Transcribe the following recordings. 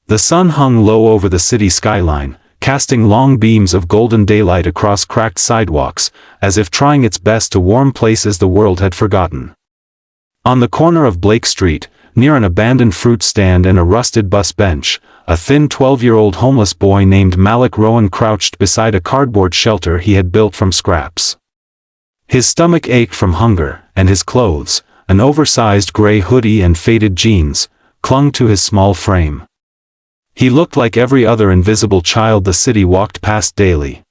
The sun hung low over the city skyline, casting long beams of golden daylight across cracked sidewalks, as if trying its best to warm places the world had forgotten. On the corner of Blake Street, near an abandoned fruit stand and a rusted bus bench, a thin 12-year-old homeless boy named Malik Rowan crouched beside a cardboard shelter he had built from scraps. His stomach ached from hunger, and his clothes, an oversized gray hoodie and faded jeans, clung to his small frame. He looked like every other invisible child the city walked past daily.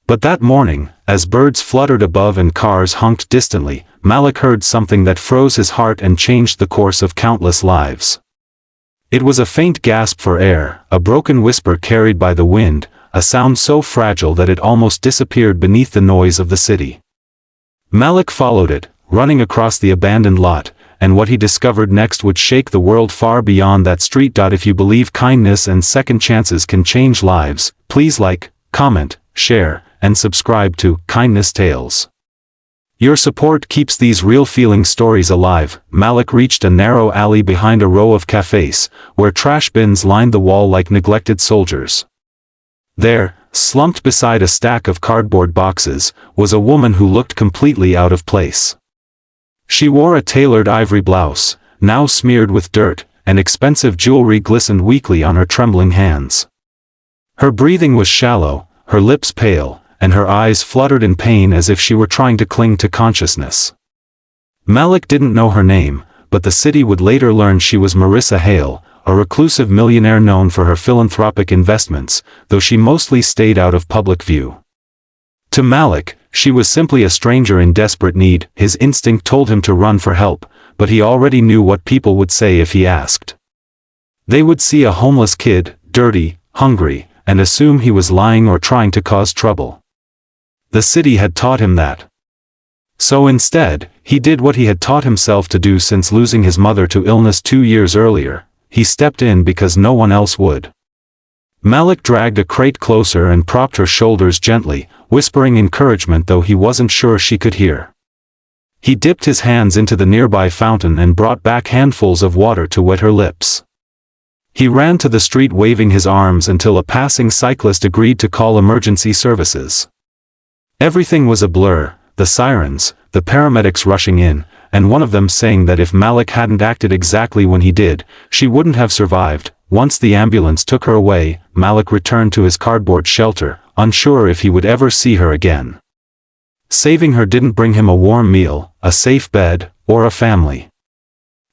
But that morning, as birds fluttered above and cars honked distantly, Malik heard something that froze his heart and changed the course of countless lives. It was a faint gasp for air, a broken whisper carried by the wind, a sound so fragile that it almost disappeared beneath the noise of the city. Malik followed it, running across the abandoned lot, and what he discovered next would shake the world far beyond that street. If you believe kindness and second chances can change lives, please like, comment, share, and subscribe to Kindness Tales. Your support keeps these real feeling stories alive. Malik reached a narrow alley behind a row of cafes, where trash bins lined the wall like neglected soldiers. There, slumped beside a stack of cardboard boxes, was a woman who looked completely out of place. She wore a tailored ivory blouse, now smeared with dirt, and expensive jewelry glistened weakly on her trembling hands. Her breathing was shallow, her lips pale, and her eyes fluttered in pain as if she were trying to cling to consciousness. Malik didn't know her name, but the city would later learn she was Marissa Hale, a reclusive millionaire known for her philanthropic investments, though she mostly stayed out of public view. To Malik, she was simply a stranger in desperate need. His instinct told him to run for help, but he already knew what people would say if he asked. They would see a homeless kid, dirty, hungry, and assume he was lying or trying to cause trouble. The city had taught him that. So instead, he did what he had taught himself to do since losing his mother to illness 2 years earlier. He stepped in because no one else would. Malik dragged a crate closer and propped her shoulders gently, whispering encouragement though he wasn't sure she could hear. He dipped his hands into the nearby fountain and brought back handfuls of water to wet her lips. He ran to the street waving his arms until a passing cyclist agreed to call emergency services. Everything was a blur, the sirens, the paramedics rushing in, and one of them saying that if Malik hadn't acted exactly when he did, she wouldn't have survived. Once the ambulance took her away, Malik returned to his cardboard shelter, unsure if he would ever see her again. Saving her didn't bring him a warm meal, a safe bed, or a family.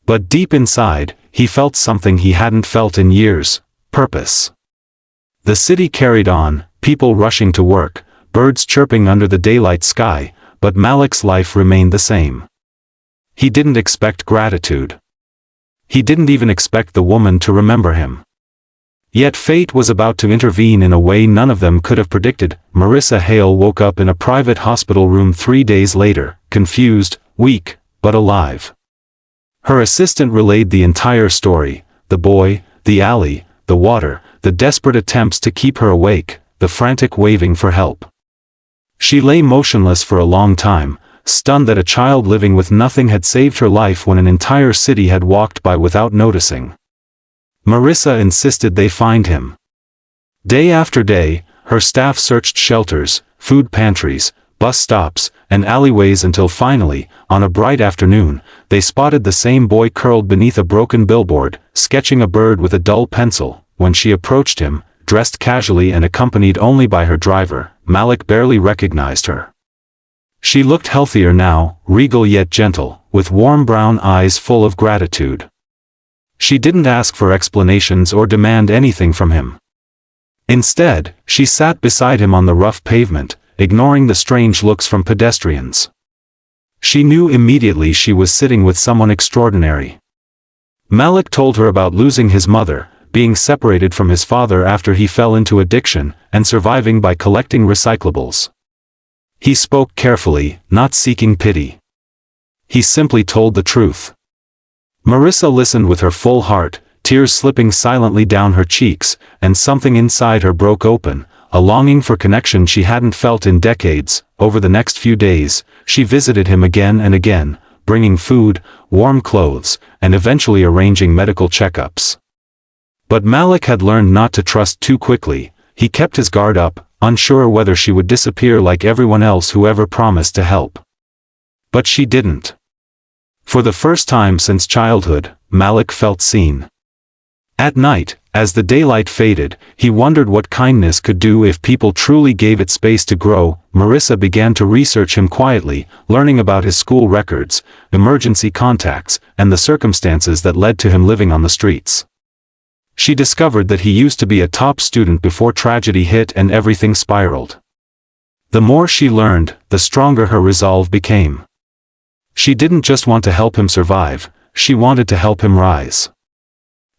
But deep inside, he felt something he hadn't felt in years: purpose. The city carried on, people rushing to work, birds chirping under the daylight sky, but Malik's life remained the same. He didn't expect gratitude. He didn't even expect the woman to remember him. Yet fate was about to intervene in a way none of them could have predicted. Marissa Hale woke up in a private hospital room 3 days later, confused, weak, but alive. Her assistant relayed the entire story: the boy, the alley, the water, the desperate attempts to keep her awake, the frantic waving for help. She lay motionless for a long time, stunned that a child living with nothing had saved her life when an entire city had walked by without noticing. Marissa insisted they find him. Day after day, her staff searched shelters, food pantries, bus stops, and alleyways until finally, on a bright afternoon, they spotted the same boy curled beneath a broken billboard, sketching a bird with a dull pencil. When she approached him, dressed casually and accompanied only by her driver, Malik barely recognized her. She looked healthier now, regal yet gentle, with warm brown eyes full of gratitude. She didn't ask for explanations or demand anything from him. Instead, she sat beside him on the rough pavement, ignoring the strange looks from pedestrians. She knew immediately she was sitting with someone extraordinary. Malik told her about losing his mother, being separated from his father after he fell into addiction, and surviving by collecting recyclables. He spoke carefully, not seeking pity. He simply told the truth. Marissa listened with her full heart, tears slipping silently down her cheeks, and something inside her broke open, a longing for connection she hadn't felt in decades. Over the next few days, she visited him again and again, bringing food, warm clothes, and eventually arranging medical checkups. But Malik had learned not to trust too quickly. He kept his guard up, unsure whether she would disappear like everyone else who ever promised to help. But she didn't. For the first time since childhood, Malik felt seen. At night, as the daylight faded, he wondered what kindness could do if people truly gave it space to grow. Marissa began to research him quietly, learning about his school records, emergency contacts, and the circumstances that led to him living on the streets. She discovered that he used to be a top student before tragedy hit and everything spiraled. The more she learned, the stronger her resolve became. She didn't just want to help him survive, she wanted to help him rise.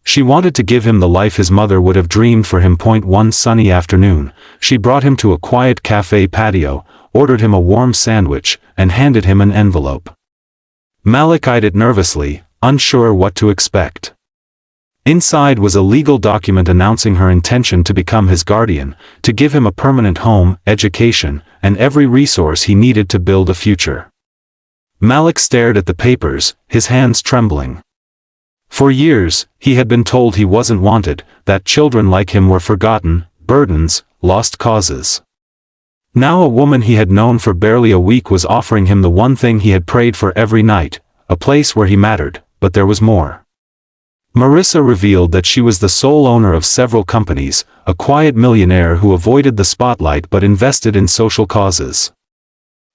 She wanted to give him the life his mother would have dreamed for him. One sunny afternoon, she brought him to a quiet cafe patio, ordered him a warm sandwich, and handed him an envelope. Malik eyed it nervously, unsure what to expect. Inside was a legal document announcing her intention to become his guardian, to give him a permanent home, education, and every resource he needed to build a future. Malik stared at the papers, his hands trembling. For years, he had been told he wasn't wanted, that children like him were forgotten, burdens, lost causes. Now a woman he had known for barely a week was offering him the one thing he had prayed for every night, a place where he mattered, but there was more. Marissa revealed that she was the sole owner of several companies, a quiet millionaire who avoided the spotlight but invested in social causes.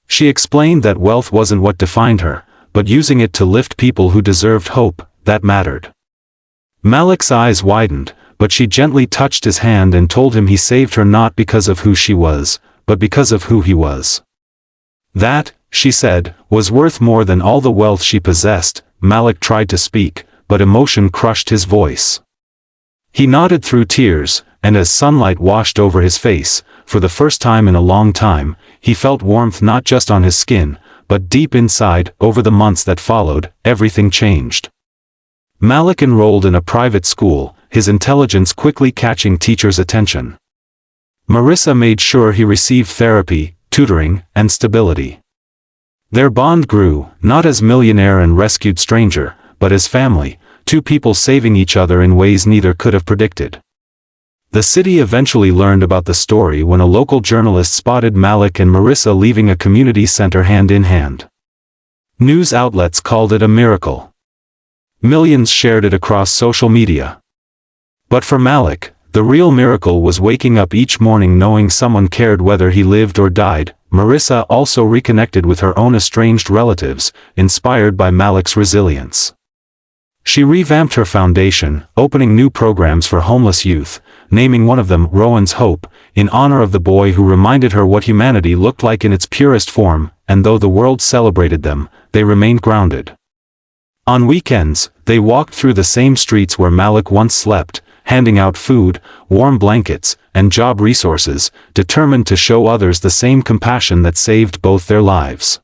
She explained that wealth wasn't what defined her, but using it to lift people who deserved hope, that mattered. Malik's eyes widened, but she gently touched his hand and told him he saved her not because of who she was, but because of who he was. That, she said, was worth more than all the wealth she possessed. Malik tried to speak, but emotion crushed his voice. He nodded through tears, and as sunlight washed over his face, for the first time in a long time, he felt warmth not just on his skin, but deep inside. Over the months that followed, everything changed. Malik enrolled in a private school, his intelligence quickly catching teachers' attention. Marissa made sure he received therapy, tutoring, and stability. Their bond grew, not as millionaire and rescued stranger, but as family, two people saving each other in ways neither could have predicted. The city eventually learned about the story when a local journalist spotted Malik and Marissa leaving a community center hand in hand. News outlets called it a miracle. Millions shared it across social media. But for Malik, the real miracle was waking up each morning knowing someone cared whether he lived or died. Marissa also reconnected with her own estranged relatives, inspired by Malik's resilience. She revamped her foundation, opening new programs for homeless youth, naming one of them Rowan's Hope, in honor of the boy who reminded her what humanity looked like in its purest form, and though the world celebrated them, they remained grounded. On weekends, they walked through the same streets where Malik once slept, handing out food, warm blankets, and job resources, determined to show others the same compassion that saved both their lives.